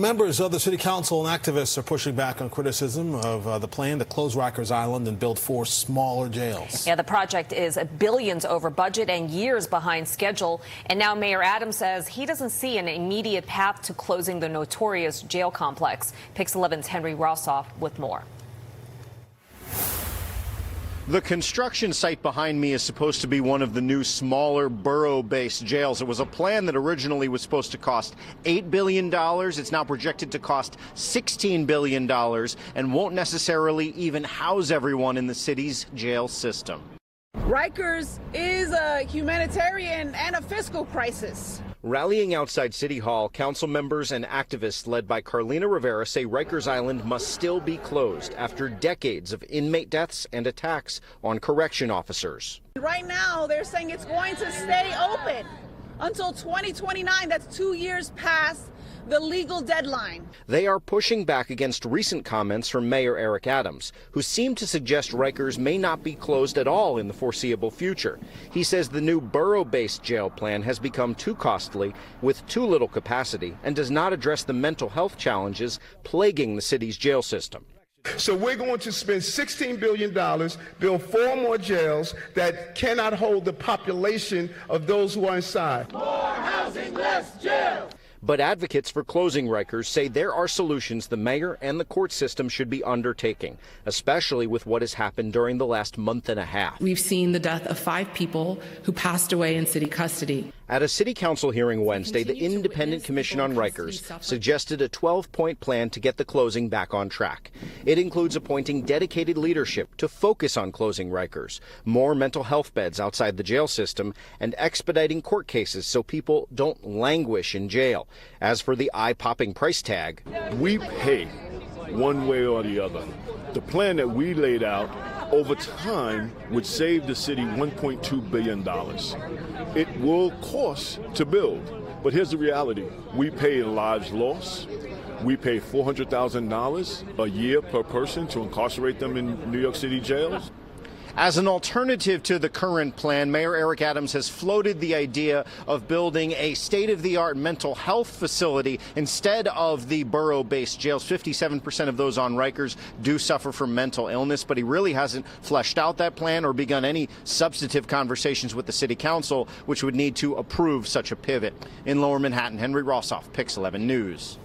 Members of the city council and activists are pushing back on criticism of the plan to close Rikers Island and build 4 smaller jails. Yeah, the project is billions over budget and years behind schedule. And now Mayor Adams says he doesn't see an immediate path to closing the notorious jail complex. Pix 11's Henry Rossoff with more. The construction site behind me is supposed to be one of the new smaller borough-based jails. It was a plan that originally was supposed to cost $8 billion. It's now projected to cost $16 billion and won't necessarily even house everyone in the city's jail system. Rikers is a humanitarian and a fiscal crisis. Rallying outside City Hall, council members and activists led by Carlina Rivera say Rikers Island must still be closed after decades of inmate deaths and attacks on correction officers. Right now, they're saying it's going to stay open until 2029. That's 2 years past the legal deadline. They are pushing back against recent comments from Mayor Eric Adams, who seemed to suggest Rikers may not be closed at all in the foreseeable future. He says the new borough-based jail plan has become too costly, with too little capacity, and does not address the mental health challenges plaguing the city's jail system. So we're going to spend $16 billion, build 4 more jails that cannot hold the population of those who are inside. More housing, less jail. But advocates for closing Rikers say there are solutions the mayor and the court system should be undertaking, especially with what has happened during the last month and a half. We've seen the death of 5 people who passed away in city custody. At a city council hearing Wednesday, the Independent Commission on Rikers suggested a 12-point plan to get the closing back on track. It includes appointing dedicated leadership to focus on closing Rikers, more mental health beds outside the jail system, and expediting court cases so people don't languish in jail. As for the eye-popping price tag, we pay one way or the other. The plan that we laid out over time would save the city $1.2 billion. It will cost to build, but here's the reality. We pay in lives lost. We pay $400,000 a year per person to incarcerate them in New York City jails. As an alternative to the current plan, Mayor Eric Adams has floated the idea of building a state-of-the-art mental health facility instead of the borough-based jails. 57% of those on Rikers do suffer from mental illness, but he really hasn't fleshed out that plan or begun any substantive conversations with the city council, which would need to approve such a pivot. In Lower Manhattan, Henry Rossoff, Pix 11 News.